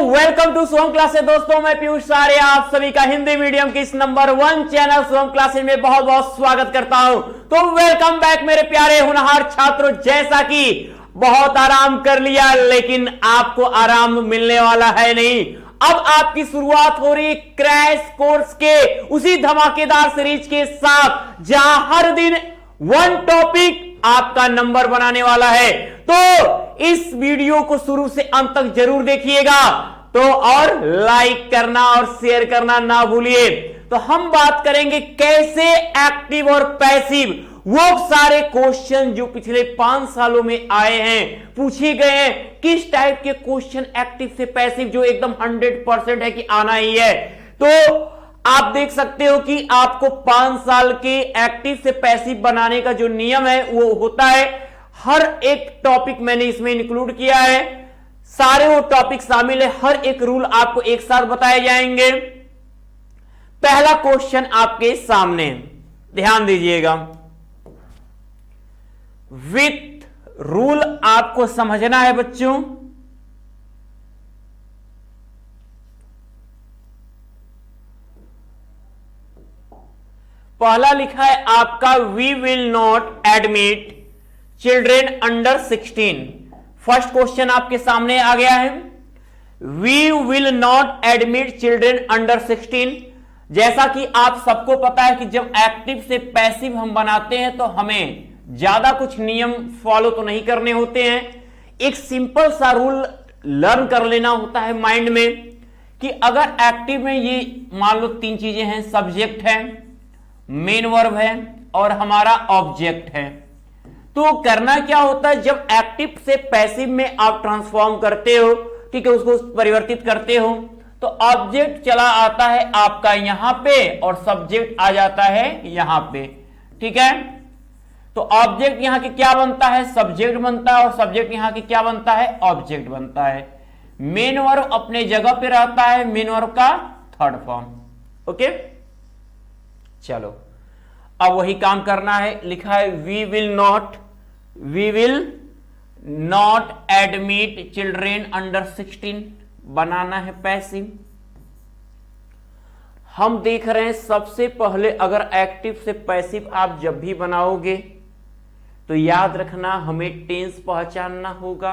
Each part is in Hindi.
Welcome to Soham classes. दोस्तों मैं पीयूष सारे आप सभी का हिंदी मीडियम के इस नंबर 1 चैनल सोहम क्लासेस में बहुत बहुत स्वागत करता हूं। तो वेलकम बैक मेरे प्यारे होनहार छात्रों। जैसा कि बहुत आराम कर लिया, लेकिन आपको आराम मिलने वाला है नहीं। अब आपकी शुरुआत हो रही क्रैश कोर्स के उसी धमाकेदार सीरीज के साथ, जहां हर दिन 1 टॉपिक आपका नंबर बनाने वाला है। तो इस वीडियो को शुरू से अंत तक जरूर देखिएगा। तो और लाइक करना और शेयर करना ना भूलिए। तो हम बात करेंगे कैसे एक्टिव और पैसिव, वो सारे क्वेश्चन जो पिछले 5 सालों में आए हैं, पूछे गए हैं, किस टाइप के क्वेश्चन एक्टिव से पैसिव, जो एकदम 100% है कि आना ही है। तो आप देख सकते हो कि आपको 5 साल के एक्टिव से पैसिव बनाने का जो नियम है वो होता है, हर एक टॉपिक मैंने इसमें इंक्लूड किया है, सारे वो टॉपिक शामिल है, हर एक रूल आपको एक साथ बताए जाएंगे। पहला क्वेश्चन आपके सामने, ध्यान दीजिएगा। विथ रूल आपको समझना है बच्चों। पहला लिखा है आपका, we will not admit children under 16। First question आपके सामने आ गया है, we will not admit children under 16। जैसा कि आप सबको पता है कि जब एक्टिव से पैसिव हम बनाते हैं तो हमें ज्यादा कुछ नियम फॉलो तो नहीं करने होते हैं। एक सिंपल सा रूल लर्न कर लेना होता है माइंड में कि अगर एक्टिव में ये मान लो 3 चीजें हैं, सब्जेक्ट है, मेन वर्ब है और हमारा ऑब्जेक्ट है। तो करना क्या होता है, जब एक्टिव से पैसिव में आप ट्रांसफॉर्म करते हो, ठीक है, उसको परिवर्तित करते हो, तो ऑब्जेक्ट चला आता है आपका यहां पे और सब्जेक्ट आ जाता है यहां पे, ठीक है। तो ऑब्जेक्ट यहां के क्या बनता है, सब्जेक्ट बनता है, और सब्जेक्ट यहां के क्या बनता है, ऑब्जेक्ट बनता है। मेन वर्ब अपने जगह पे रहता है, मेन वर्ब का थर्ड फॉर्म। ओके, चलो अब वही काम करना है। लिखा है we will not admit children under 16, बनाना है पैसिव। हम देख रहे हैं सबसे पहले, अगर एक्टिव से पैसिव आप जब भी बनाओगे तो याद रखना हमें टेंस पहचानना होगा।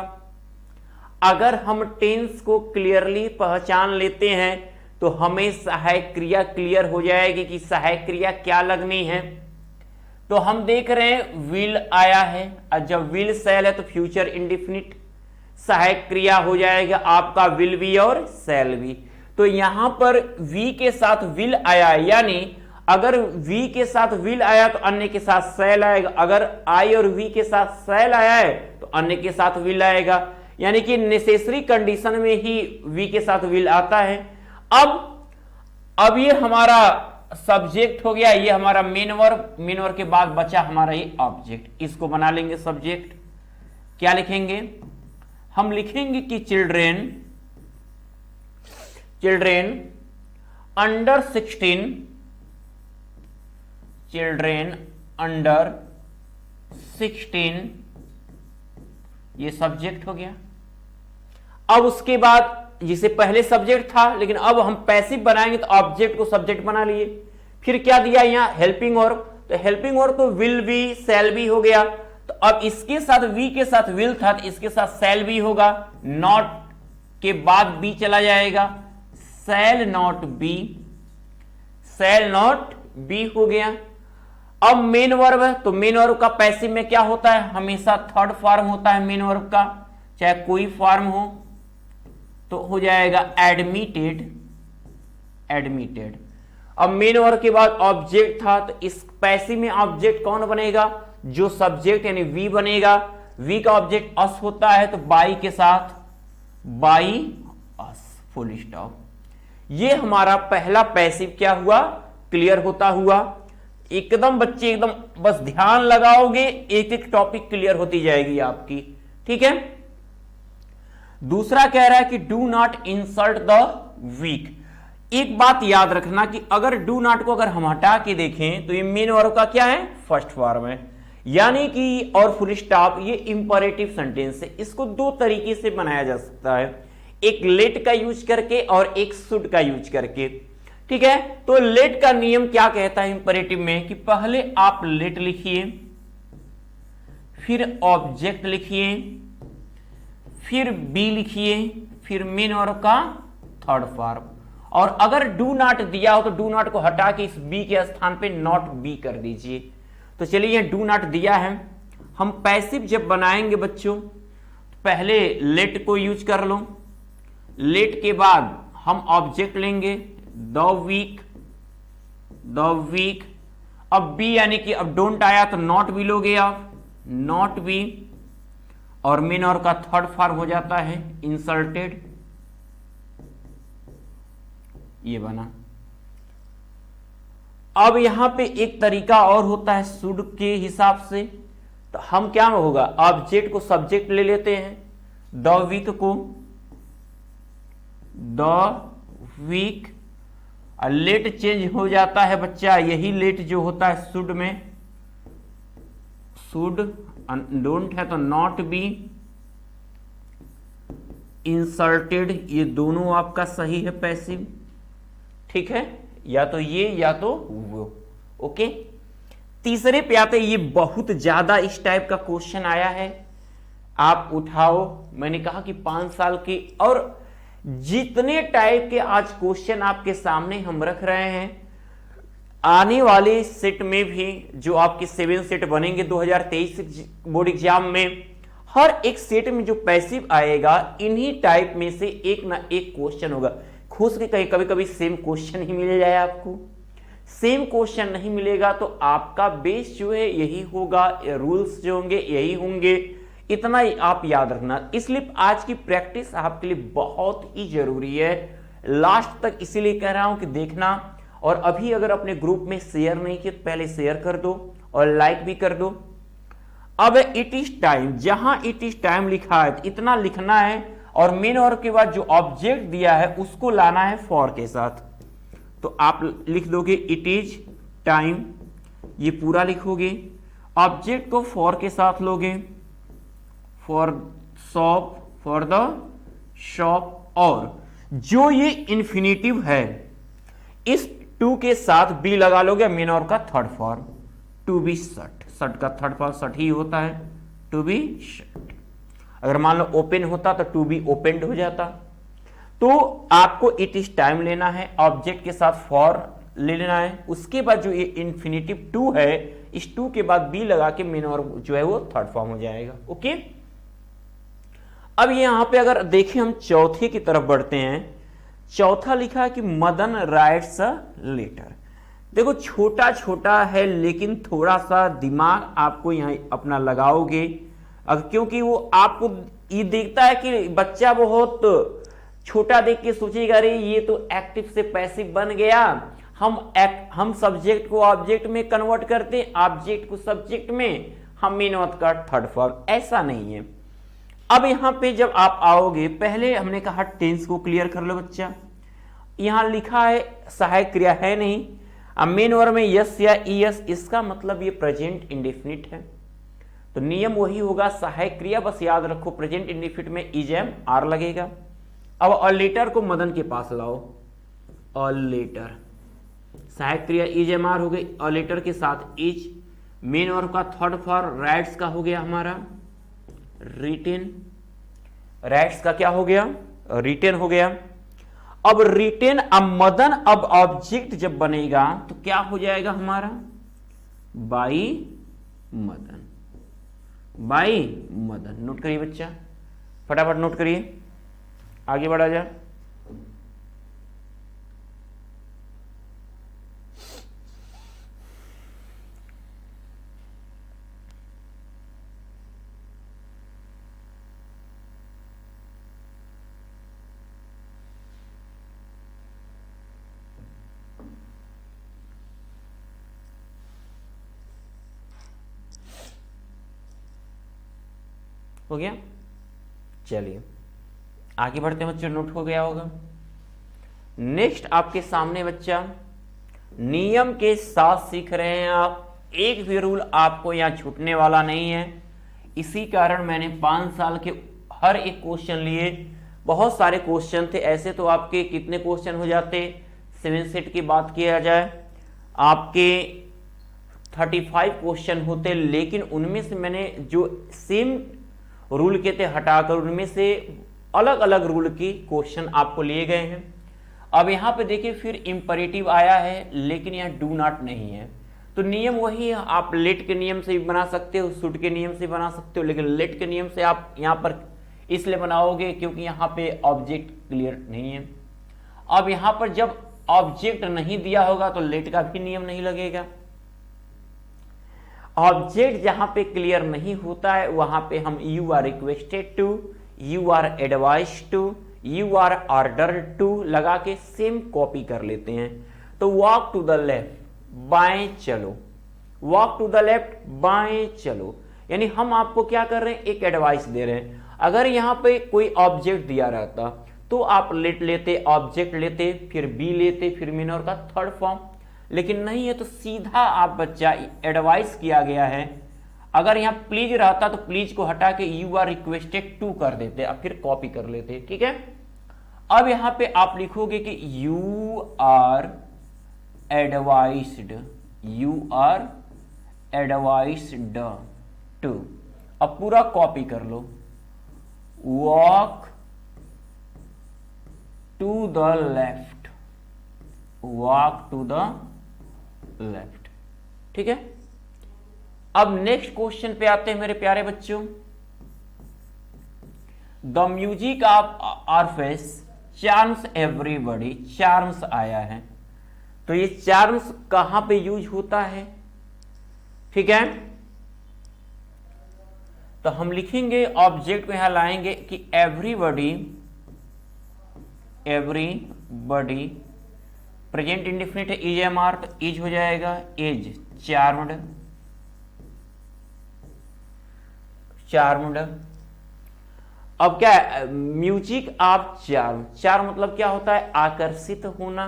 अगर हम टेंस को क्लियरली पहचान लेते हैं तो हमें सहायक क्रिया क्लियर हो जाएगी कि सहायक क्रिया क्या लगनी है। तो हम देख रहे हैं विल आया है, और जब विल सेल है तो फ्यूचर इंडेफिनिट सहायक क्रिया हो जाएगा आपका विल बी और सेल बी। तो यहां पर वी के साथ विल आया, यानी अगर वी के साथ विल आया तो अन्य के साथ सेल आएगा, अगर आई और वी के साथ सेल आया है तो अन्य के साथ विल आएगा, यानी कि नेसेसरी कंडीशन में ही वी के साथ विल आता है। अब ये हमारा सब्जेक्ट हो गया, ये हमारा मेन वर्ब के बाद बचा हमारा ये ऑब्जेक्ट। इसको बना लेंगे सब्जेक्ट। क्या लिखेंगे, हम लिखेंगे कि चिल्ड्रेन अंडर 16, चिल्ड्रेन अंडर 16, ये सब्जेक्ट हो गया। अब उसके बाद, जिसे पहले सब्जेक्ट था लेकिन अब हम पैसिव बनाएंगे तो ऑब्जेक्ट को सब्जेक्ट बना लिए। फिर क्या दिया यहां, हेल्पिंग वर्ब। तो हेल्पिंग वर्ब तो विल बी सेल बी हो गया। तो अब इसके साथ वी के साथ विल था तो इसके साथ सेल बी होगा, नॉट के बाद बी चला जाएगा, सेल नॉट बी हो गया। अब मेन वर्ब है तो मेन वर्ब का पैसिव में क्या होता है, हमेशा थर्ड फॉर्म होता है मेन वर्ब का, चाहे कोई फॉर्म हो, तो हो जाएगा एडमिटेड। अब मेन वर्ब के बाद ऑब्जेक्ट था तो इस पैसिव में ऑब्जेक्ट कौन बनेगा, जो सब्जेक्ट यानी वी बनेगा। वी का ऑब्जेक्ट अस होता है तो बाई के साथ बाई अस, फुल स्टॉप। ये हमारा पहला पैसिव क्या हुआ, क्लियर होता हुआ। एकदम बच्चे एकदम बस ध्यान लगाओगे, एक एक टॉपिक क्लियर होती जाएगी आपकी, ठीक है। दूसरा कह रहा है कि do not insult the weak. एक बात याद रखना कि अगर डू नॉट को अगर हम हटा के देखें तो ये मेन वर्ब का क्या है, फर्स्ट फॉर्म है, यानी कि और फुल स्टॉप, ये इंपरेटिव सेंटेंस है। इसको 2 तरीके से बनाया जा सकता है। एक लेट का यूज करके और एक शुड का यूज करके। ठीक है, तो लेट का नियम क्या कहता है इंपेरेटिव में कि पहले आप लेट लिखिए, फिर ऑब्जेक्ट लिखिए, फिर बी लिखिए, फिर मेन और का थर्ड फॉर्म। और अगर डू नॉट दिया हो तो डू नॉट को हटा के इस बी के स्थान पे नॉट बी कर दीजिए। तो चलिए ये डू नॉट दिया है, हम पैसिव जब बनाएंगे बच्चों पहले लेट को यूज कर लो, लेट के बाद हम ऑब्जेक्ट लेंगे द वीक, अब बी यानी कि अब डोंट आया तो नॉट बी लोगे आप, नॉट बी, और मेन और का थर्ड फॉर्म हो जाता है इंसल्टेड, ये बना। अब यहां पे एक तरीका और होता है शुड के हिसाब से, तो हम क्या होगा ऑब्जेक्ट को सब्जेक्ट ले लेते हैं, द वीक को द वीक, लेट चेंज हो जाता है बच्चा, यही लेट जो होता है शुड में, शुड डोंट है तो नॉट बी, इंसल्टेड, ये दोनों आपका सही है पैसिव। ठीक है, या तो ये या तो वो। ओके, तीसरे पे आते, ये बहुत ज्यादा इस टाइप का क्वेश्चन आया है, आप उठाओ। मैंने कहा कि 5 साल की, और जितने टाइप के आज क्वेश्चन आपके सामने हम रख रहे हैं, आने वाले सेट में भी जो आपके 7 सेट बनेंगे 2023 बोर्ड एग्जाम में, हर एक सेट में जो पैसिव आएगा इन्हीं टाइप में से एक ना एक क्वेश्चन होगा। खुश के कहीं कभी कभी सेम क्वेश्चन ही मिल जाए आपको, सेम क्वेश्चन नहीं मिलेगा तो आपका बेस जो है यही होगा, रूल्स जो होंगे यही होंगे, इतना ही आप याद रखना। इसलिए आज की प्रैक्टिस आपके लिए बहुत ही जरूरी है, लास्ट तक इसीलिए कह रहा हूं कि देखना। और अभी अगर अपने ग्रुप में शेयर नहीं किया तो पहले शेयर कर दो और लाइक भी कर दो। अब इट इज टाइम, जहां इट इज टाइम लिखा है इतना लिखना है, और मेन और के बाद जो ऑब्जेक्ट दिया है उसको लाना है फॉर के साथ। तो आप लिख दोगे इट इज टाइम, ये पूरा लिखोगे, ऑब्जेक्ट को फॉर के साथ लोगे, for shop, for the shop, और जो ये इंफिनिटिव है इस टू के साथ बी लगा लोगे, मेन और का third form, to be shut, shut का थर्ड फॉर्म शट ही होता है, टू बी शट। अगर मान लो ओपन होता तो टू बी ओपेंड हो जाता। तो आपको इट इज टाइम लेना है, ऑब्जेक्ट के साथ फॉर ले लेना है, उसके बाद जो ये इंफिनिटिव टू है इस टू के बाद बी लगा के मेन और जो है वो थर्ड फॉर्म हो जाएगा। ओके, अब यहां पे अगर देखें हम चौथे की तरफ बढ़ते हैं, चौथा लिखा है कि मदन राइट्स अ लेटर। देखो छोटा छोटा है लेकिन थोड़ा सा दिमाग आपको यहां अपना लगाओगे, क्योंकि वो आपको ये देखता है कि बच्चा बहुत छोटा देख के सोचेगा अरे ये तो एक्टिव से पैसिव बन गया, हम सब्जेक्ट को ऑब्जेक्ट में कन्वर्ट करते हैं, ऑब्जेक्ट को सब्जेक्ट में, हम मेन का थर्ड फॉर्म, ऐसा नहीं है। अब यहां पे जब आप आओगे, पहले हमने कहा टेंस को क्लियर कर लो बच्चा, यहां लिखा है सहायक क्रिया है नहीं, अब मेन वर्ब में यस या ईएस, इसका मतलब ये प्रेजेंट इंडेफिनिट है, तो नियम वही होगा सहायक क्रिया, बस याद रखो प्रेजेंट इंडेफिनिट में इज एम आर लगेगा। अब अ लेटर को मदन के पास लाओ, अ लेटर, सहायक क्रिया इज एम आर हो गई, अ लेटर के साथ इज, मेन वर्ब का थर्ड फॉर्म राइट्स का हो गया हमारा रिटेन, राइट्स का क्या हो गया रिटेन हो गया। अब रिटेन, अब मदन, अब ऑब्जेक्ट जब बनेगा तो क्या हो जाएगा हमारा by Madan, by Madan. Note करिए बच्चा, फटाफट नोट करिए, आगे बढ़ा जाए। हो गया, चलिए आगे बढ़ते हैं बच्चों, नोट हो गया होगा। नेक्स्ट आपके सामने बच्चा नियम के साथ सीख रहे हैं आप, एक भी रूल आपको यहां छूटने वाला नहीं है, इसी कारण मैंने 5 साल के हर एक क्वेश्चन लिए, बहुत सारे क्वेश्चन थे ऐसे। तो आपके कितने क्वेश्चन हो जाते, 7 सेट की बात किया जाए आपके 35 क्वेश्चन होते, लेकिन उनमें से मैंने जो सेम रूल के थे हटाकर उनमें से अलग अलग रूल की क्वेश्चन आपको लिए गए हैं। अब यहाँ पे देखिए फिर इंपरेटिव आया है, लेकिन यहाँ डू नॉट नहीं है। तो नियम वही है, आप लेट के नियम से भी बना सकते हो, शुड के नियम से बना सकते हो, लेकिन लेट के नियम से आप यहाँ पर इसलिए बनाओगे क्योंकि यहाँ पे ऑब्जेक्ट क्लियर नहीं है। अब यहाँ पर जब ऑब्जेक्ट नहीं दिया होगा तो लेट का भी नियम नहीं लगेगा। ऑब्जेक्ट जहां पे क्लियर नहीं होता है वहां पे हम you are requested to, you are advise to, you are order to लगा के सेम कॉपी कर लेते हैं। तो वॉक टू द लेफ्ट, बाएं चलो, वॉक टू द लेफ्ट बाएं चलो, यानी हम आपको क्या कर रहे हैं, एक एडवाइस दे रहे हैं। अगर यहां पे कोई ऑब्जेक्ट दिया रहता तो आप लेट लेते, ऑब्जेक्ट लेते, फिर बी लेते, फिर मिनर का थर्ड फॉर्म, लेकिन नहीं है तो सीधा आप बच्चा एडवाइस किया गया है। अगर यहाँ प्लीज रहता तो प्लीज को हटा के यू आर रिक्वेस्टेड टू कर देते, अब फिर कॉपी कर लेते। ठीक है, अब यहां पे आप लिखोगे कि you are advised, you are advised to, अब पूरा कॉपी कर लो, walk to the left, walk to the left. ठीक है, अब नेक्स्ट क्वेश्चन पे आते हैं मेरे प्यारे बच्चों। The music of Orpheus charms everybody, charms आया है, तो ये चार्म्स कहां पे यूज होता है? ठीक है, तो हम लिखेंगे ऑब्जेक्ट को यहां लाएंगे कि एवरीबॉडी, एवरीबॉडी प्रेजेंट इंडेफिनिट है, इज एम आर, तो इज हो जाएगा, इज चार्म्ड, चार्म्ड। अब क्या है, म्यूजिक ऑफ चार्म, चार्म मतलब क्या होता है, आकर्षित होना।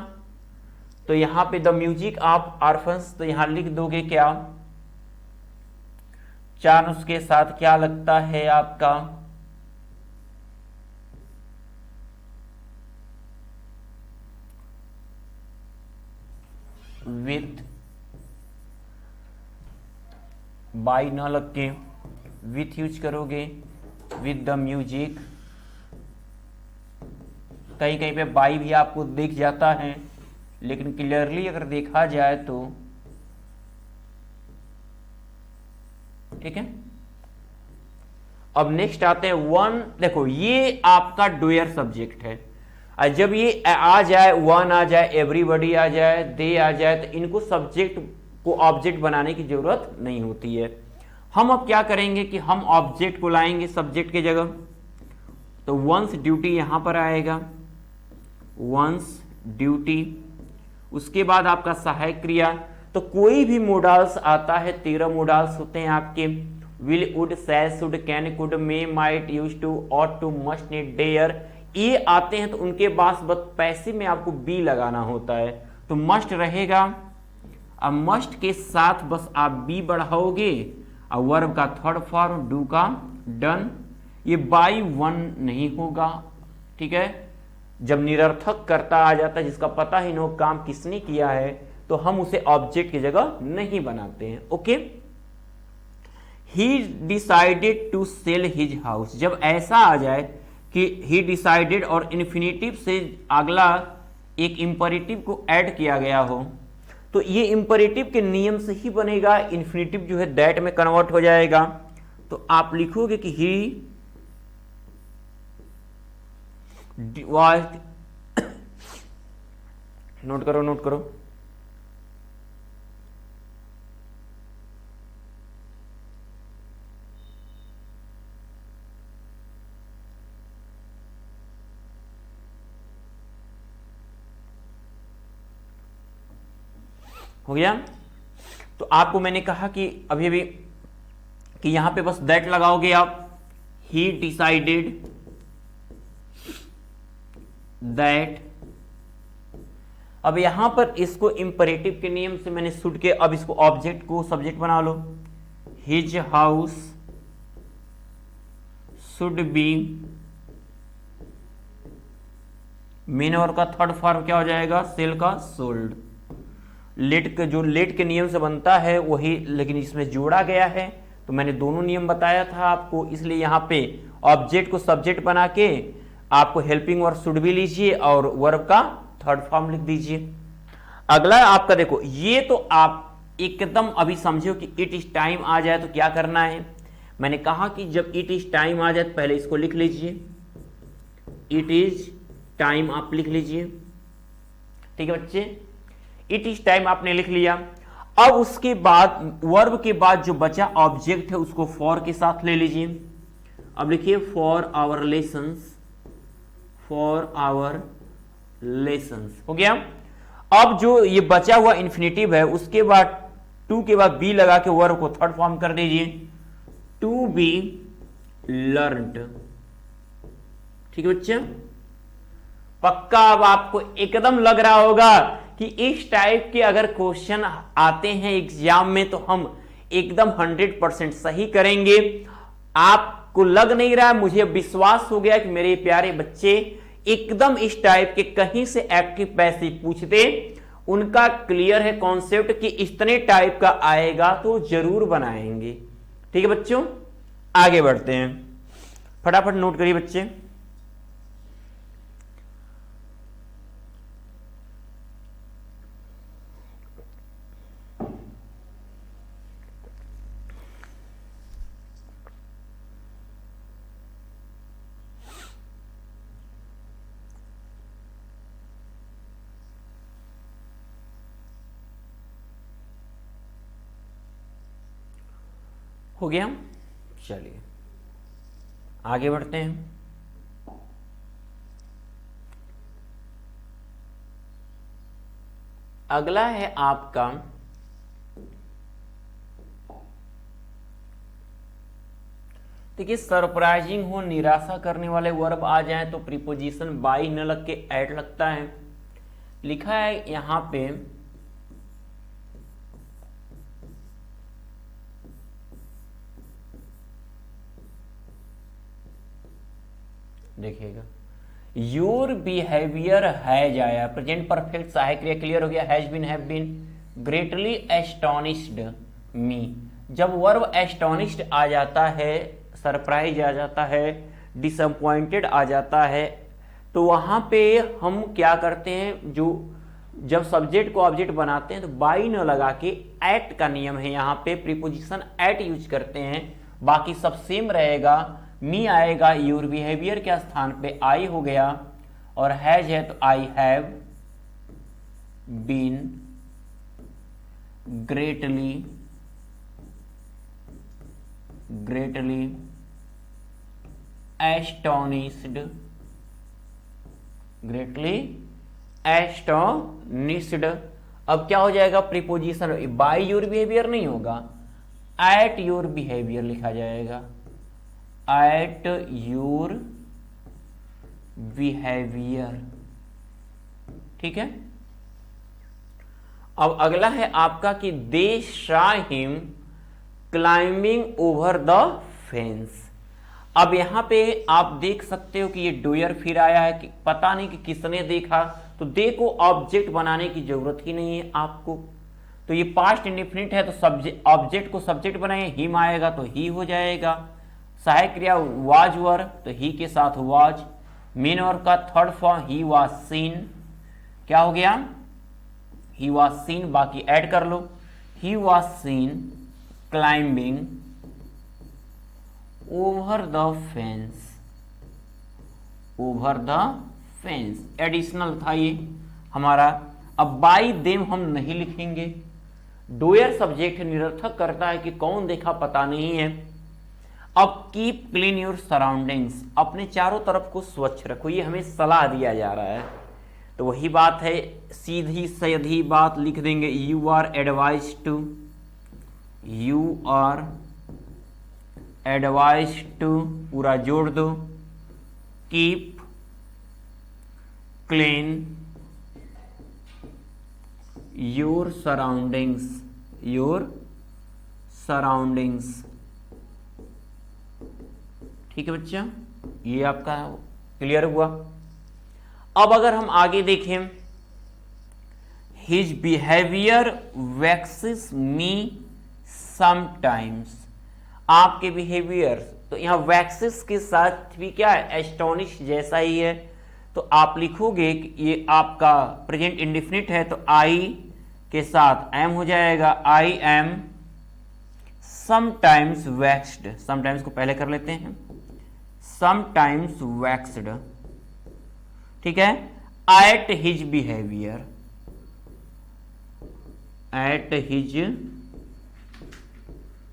तो यहां पे द म्यूजिक ऑफ ऑर्फन्स, तो यहां लिख दोगे क्या, चार्म्स के साथ क्या लगता है आपका, विथ, बाई ना लग के विथ यूज करोगे, विथ द म्यूजिक। कहीं कहीं पे बाई भी आपको दिख जाता है, लेकिन क्लियरली अगर देखा जाए तो ठीक है। अब नेक्स्ट आते हैं वन, देखो ये आपका डूयर सब्जेक्ट है, और जब ये आ जाए, वन आ जाए, एवरीबॉडी आ जाए, दे आ जाए, तो इनको सब्जेक्ट को ऑब्जेक्ट बनाने की जरूरत नहीं होती है। हम अब क्या करेंगे कि हम ऑब्जेक्ट को लाएंगे सब्जेक्ट की जगह, तो वंस ड्यूटी यहां पर आएगा, वंस ड्यूटी, उसके बाद आपका सहायक क्रिया। तो कोई भी मोडाल्स आता है, 13 मोडाल्स होते हैं आपके, will, would, shall, should, can, could, may, might, use to, ought to, must, need, dare, ये आते हैं। तो उनके पास बस पैसिव में आपको बी लगाना होता है, तो मस्ट रहेगा। अब मस्ट के साथ बस आप बी बढ़ाओगे, और वर्ब का थर्ड फॉर्म, डू का डन। ये बाई वन नहीं होगा, ठीक है। जब निरर्थक कर्ता आ जाता है जिसका पता ही नो काम किसने किया है, तो हम उसे ऑब्जेक्ट की जगह नहीं बनाते हैं। Okay, he decided to sell his house, जब ऐसा आ जाए कि ही डिसाइडेड और इन्फिनिटिव से अगला एक इंपरेटिव को ऐड किया गया हो, तो ये इंपरेटिव के नियम से ही बनेगा। इन्फिनिटिव जो है दैट में कन्वर्ट हो जाएगा। तो आप लिखोगे कि ही वाज, नोट करो, नोट करो, हो गया। तो आपको मैंने कहा कि अभी अभी कि यहां पे बस दैट लगाओगे आप, ही डिसाइडेड दैट। अब यहां पर इसको इंपरेटिव के नियम से मैंने शुड के, अब इसको ऑब्जेक्ट को सब्जेक्ट बना लो, his house should be main verb का थर्ड फॉर्म क्या हो जाएगा, सेल का सोल्ड। लेट के जो लेट के नियम से बनता है वही, लेकिन इसमें जोड़ा गया है, तो मैंने दोनों नियम बताया था आपको, इसलिए यहाँ पे ऑब्जेक्ट को सब्जेक्ट बना के आपको हेल्पिंग वर्ब शुड भी लीजिए और वर्ब का थर्ड फॉर्म लिख दीजिए। अगला आपका देखो, ये तो आप एकदम अभी समझो कि इट इज टाइम आ जाए तो क्या करना है। मैंने कहा कि जब इट इज टाइम आ जाए तो पहले इसको लिख लीजिए, इट इज टाइम आप लिख लीजिए, ठीक है बच्चे। इट इज टाइम आपने लिख लिया। अब उसके बाद वर्ब के बाद जो बचा ऑब्जेक्ट है उसको फॉर के साथ ले लीजिए। अब लिखिए for our lessons, for our lessons, हो गया। अब जो ये बचा हुआ इन्फिनेटिव है उसके बाद टू के बाद बी लगा के वर्ब को थर्ड फॉर्म कर दीजिए, टू बी लर्नड, ठीक है बच्चे। पक्का अब आपको एकदम लग रहा होगा कि इस टाइप के अगर क्वेश्चन आते हैं एग्जाम में तो हम एकदम 100% सही करेंगे। आपको लग नहीं रहा है, मुझे विश्वास हो गया कि मेरे प्यारे बच्चे एकदम इस टाइप के कहीं से एक्टिव पैसिव पूछते, उनका क्लियर है कॉन्सेप्ट कि इतने टाइप का आएगा तो जरूर बनाएंगे। ठीक है बच्चों, आगे बढ़ते हैं, फटाफट नोट करिए बच्चे। हो गया, चलिए आगे बढ़ते हैं। अगला है आपका देखिए, सरप्राइजिंग हो, निराशा करने वाले वर्ब आ जाए तो प्रीपोजिशन बाई न लग के ऐड लगता है। लिखा है यहां पे देखिएगा, योर बिहेवियर हैज आया, प्रेजेंट परफेक्ट सहायक क्रिया क्लियर हो गया, has been, have been, greatly astonished me. जब वर्ब एस्टोनिश्ड आ जाता है, सरप्राइज आ जाता है, डिसअपॉइंटेड आ जाता है, तो वहां पे हम क्या करते हैं, जो जब सब्जेक्ट को ऑब्जेक्ट बनाते हैं तो बाई न लगा के एट का नियम है, यहाँ पे प्रीपोजिशन एट यूज करते हैं, बाकी सब सेम रहेगा। मी आएगा, योर बिहेवियर के स्थान पे आई हो गया, और हैज है तो I have been greatly astonished, greatly astonished. अब क्या हो जाएगा, प्रीपोजिशन बाय योर बिहेवियर नहीं होगा, एट योर बिहेवियर लिखा जाएगा, एट योर बिहेवियर, ठीक है। अब अगला है आपका कि they saw him climbing over the fence. अब यहां पे आप देख सकते हो कि ये डोयर फिर आया है, कि पता नहीं कि किसने देखा, तो दे को ऑब्जेक्ट बनाने की जरूरत ही नहीं है आपको, तो ये पास्ट इंडेफिनिट है, तो सब्जेक्ट ऑब्जेक्ट को सब्जेक्ट बनाए, हिम आएगा तो ही हो जाएगा, सहायक क्रिया वाज वर तो ही के साथ वाज, मेन वर्ब का third form he was seen, क्या हो गया, ही वाज सीन, बाकी ऐड कर लो, he was seen climbing over the fence, over the fence additional था ये हमारा। अब बाई देम हम नहीं लिखेंगे, डोयर सब्जेक्ट निरर्थक करता है कि कौन देखा पता नहीं है। अब कीप क्लीन योर सराउंडिंग्स, अपने चारों तरफ को स्वच्छ रखो, ये हमें सलाह दिया जा रहा है, तो वही बात है, सीधी सीधी बात लिख देंगे, you are advise to, you are advise to, पूरा जोड़ दो, keep clean your surroundings, your surroundings, ठीक है बच्चा, ये आपका क्लियर हुआ। अब अगर हम आगे देखें, his behaviour waxes me sometimes, आपके बिहेवियर, तो यहां वैक्सेस के साथ भी क्या है, एस्टोनिश जैसा ही है, तो आप लिखोगे कि ये आपका प्रेजेंट इंडिफिनिट है, तो आई के साथ एम हो जाएगा, I am sometimes vaxxed, sometimes को पहले कर लेते हैं, समटाइम्स वैक्स्ड, ठीक है, at his behaviour, at his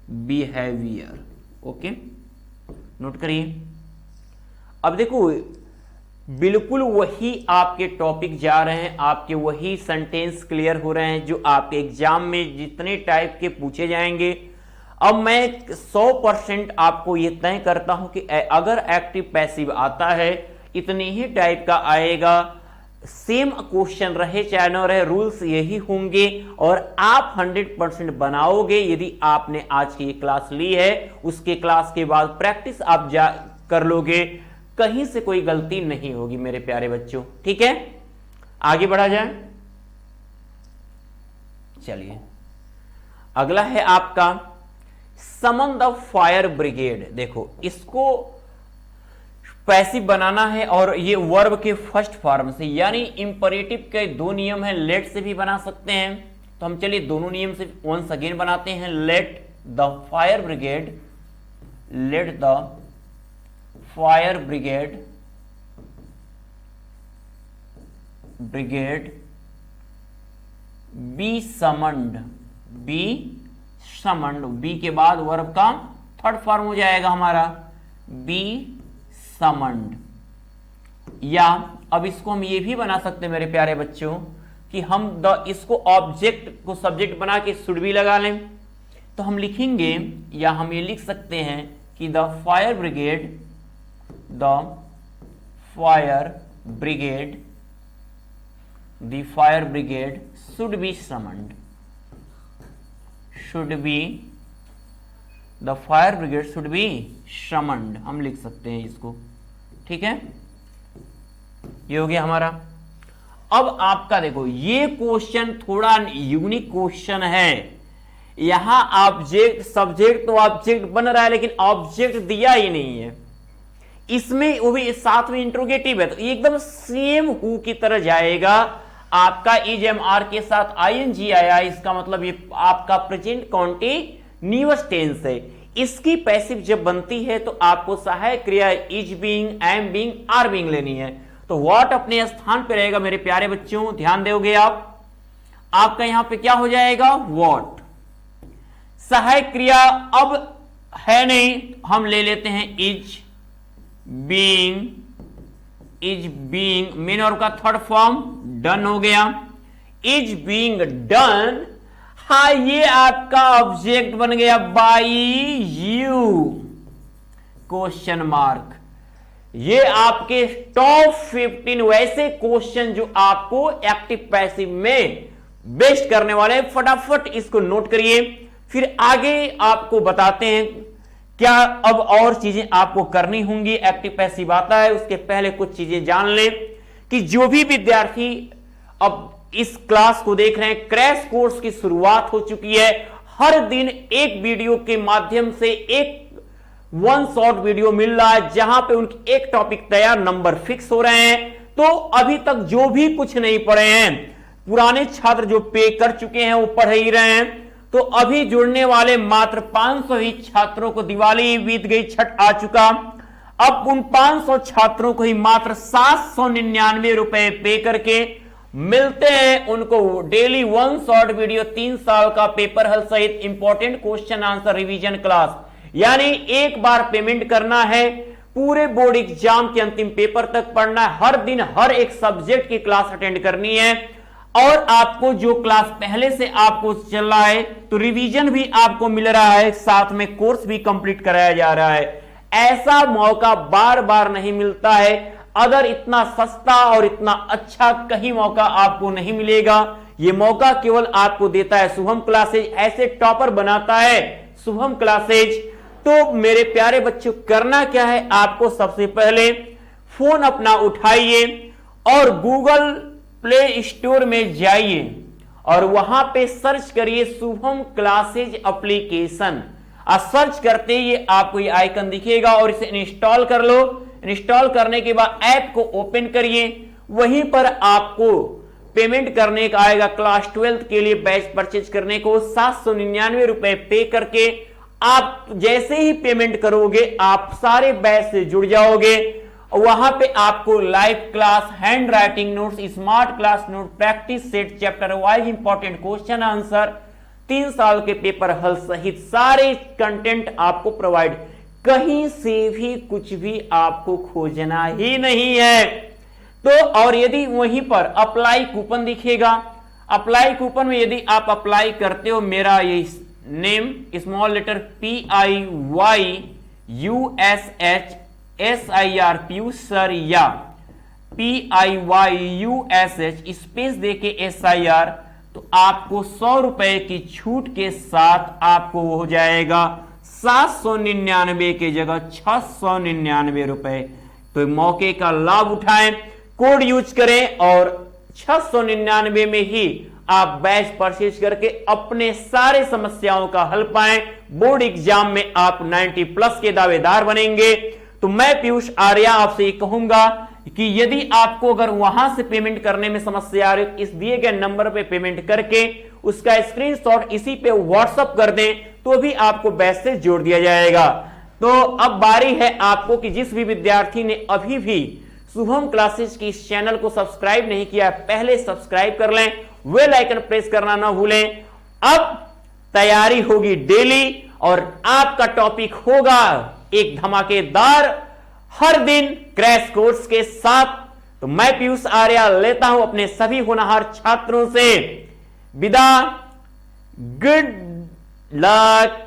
behaviour, okay, note करिए। अब देखो बिल्कुल वही आपके टॉपिक जा रहे हैं, आपके वही सेंटेंस क्लियर हो रहे हैं जो आपके एग्जाम में जितने टाइप के पूछे जाएंगे। अब मैं 100% आपको ये तय करता हूं कि अगर एक्टिव पैसिव आता है इतने ही टाइप का आएगा, सेम क्वेश्चन रहे चाहे न रहे, रूल्स यही होंगे और आप 100% बनाओगे यदि आपने आज की क्लास ली है। उसके क्लास के बाद प्रैक्टिस आप जा कर लोगे, कहीं से कोई गलती नहीं होगी मेरे प्यारे बच्चों, ठीक है। आगे बढ़ा जाए, चलिए अगला है आपका समन द फायर ब्रिगेड। देखो इसको पैसिव बनाना है और ये वर्ब के फर्स्ट फॉर्म से, यानी इंपरेटिव के दो नियम है, लेट से भी बना सकते हैं, तो हम चलिए दोनों नियम से वंस अगेन बनाते हैं। Let the fire brigade, let the fire brigade, brigade be summoned, be summoned, be के बाद वर्ब का थर्ड फॉर्म हो जाएगा हमारा बी समन्ड। या अब इसको हम ये भी बना सकते हैं मेरे प्यारे बच्चों कि हम इसको ऑब्जेक्ट को सब्जेक्ट बना के शुड भी लगा लें, तो हम लिखेंगे या हम ये लिख सकते हैं कि the fire brigade, the fire brigade, the fire brigade should be summoned, should be, the fire brigade should be summoned, हम लिख सकते हैं इसको, ठीक है। ये हो गया हमारा। अब आपका देखो ये क्वेश्चन थोड़ा यूनिक क्वेश्चन है, यहां ऑब्जेक्ट सब्जेक्ट तो ऑब्जेक्ट बन रहा है लेकिन ऑब्जेक्ट दिया ही नहीं है इसमें, वो भी साथ में इंट्रोगेटिव है, तो ये एकदम सेम हु की तरह जाएगा। आपका इज-एम-आर के साथ आईएनजी आया, इसका मतलब ये आपका प्रेजेंट कॉन्टिन्यूअस टेंस है। इसकी पैसिव जब बनती है तो आपको सहायक क्रिया is being, am being, are being लेनी है, तो व्हाट अपने स्थान पे रहेगा मेरे प्यारे बच्चों, ध्यान दोगे आप। आपका यहां पे क्या हो जाएगा, व्हाट। सहायक क्रिया अब है नहीं, हम ले लेते हैं is being, is being, main verb का थर्ड फॉर्म डन हो गया, इज बीइंग डन, हाँ ये आपका ऑब्जेक्ट बन गया बाय यू, क्वेश्चन मार्क। ये आपके टॉप 15 वैसे क्वेश्चन जो आपको एक्टिव पैसिव में बेस्ट करने वाले, फटाफट इसको नोट करिए, फिर आगे आपको बताते हैं क्या अब और चीजें आपको करनी होंगी। एक्टिव पैसिव आता है उसके पहले कुछ चीजें जान लें कि जो भी विद्यार्थी अब इस क्लास को देख रहे हैं, क्रैश कोर्स की शुरुआत हो चुकी है। हर दिन एक वीडियो के माध्यम से एक वन शॉर्ट वीडियो मिल रहा है जहां पे उनकी एक टॉपिक तैयार, नंबर फिक्स हो रहे हैं। तो अभी तक जो भी कुछ नहीं पढ़े हैं, पुराने छात्र जो पे कर चुके हैं वो पढ़ ही रहे हैं, तो अभी जुड़ने वाले मात्र 500 ही छात्रों को, दिवाली बीत गई, छठ आ चुका, अब उन 500 छात्रों को ही मात्र 799 रुपए पे करके मिलते हैं उनको डेली वन शॉर्ट वीडियो, 3 साल का पेपर हल सहित important question answer revision class. यानी एक बार पेमेंट करना है, पूरे बोर्ड एग्जाम के अंतिम पेपर तक पढ़ना है, हर दिन हर एक सब्जेक्ट की क्लास अटेंड करनी है, और आपको जो क्लास पहले से आपको चल रहा है तो रिवीजन भी आपको मिल रहा है, साथ में कोर्स भी कंप्लीट कराया जा रहा है। ऐसा मौका बार बार नहीं मिलता है, अगर इतना सस्ता और इतना अच्छा कहीं मौका आपको नहीं मिलेगा। यह मौका केवल आपको देता है शुभम क्लासेज, ऐसे टॉपर बनाता है शुभम क्लासेज। तो मेरे प्यारे बच्चों, करना क्या है, आपको सबसे पहले फोन अपना उठाइए और गूगल प्ले स्टोर में जाइए और वहां पे सर्च करिए शुभम क्लासेज एप्लीकेशन। सर्च करते ही आपको ये आइकन दिखेगा और इसे इंस्टॉल कर लो। इंस्टॉल करने के बाद ऐप को ओपन करिए, वहीं पर आपको पेमेंट करने का आएगा। क्लास 12 के लिए बैच परचेज करने को 799 रुपए पे करके आप जैसे ही पेमेंट करोगे आप सारे बैच से जुड़ जाओगे। वहां पे आपको live class, hand writing notes, smart class note, practice set, chapter wise important question answer, 3 साल के पेपर हल सहित सारे कंटेंट आपको प्रोवाइड, कहीं से भी कुछ भी आपको खोजना ही नहीं है। तो और यदि वहीं पर अप्लाई कूपन दिखेगा, अप्लाई कूपन में यदि आप अप्लाई करते हो मेरा ये name small letter PIYUSHSIR Piyush sir या PIYUSH स्पेस देके SIR, तो आपको 100 रुपए की छूट के साथ आपको हो जाएगा 799 की जगह 699 रुपए। तो मौके का लाभ उठाएं, कोड यूज करें और 699 में ही आप बैच परचेज करके अपने सारे समस्याओं का हल पाएं। बोर्ड एग्जाम में आप 90+ के दावेदार बनेंगे। तो मैं पीयूष आर्या आपसे ये कहूंगा कि यदि आपको अगर वहां से पेमेंट करने में समस्या आ रही है, इस दिए गए नंबर पे पेमेंट करके उसका स्क्रीनशॉट इसी पे व्हाट्सएप कर दें तो भी आपको बैच से जोड़ दिया जाएगा। तो अब बारी है आपको कि जिस भी विद्यार्थी ने अभी भी शुभम क्लासेस की इस चैनल को सब्सक्राइब नहीं किया, पहले सब्सक्राइब कर लें, बेल आइकन प्रेस करना ना भूलें। अब तैयारी होगी डेली और आपका टॉपिक होगा एक धमाकेदार हर दिन क्रैश कोर्स के साथ। तो मैं पीयूष आर्या लेता हूं अपने सभी होनहार छात्रों से विदा। Good luck.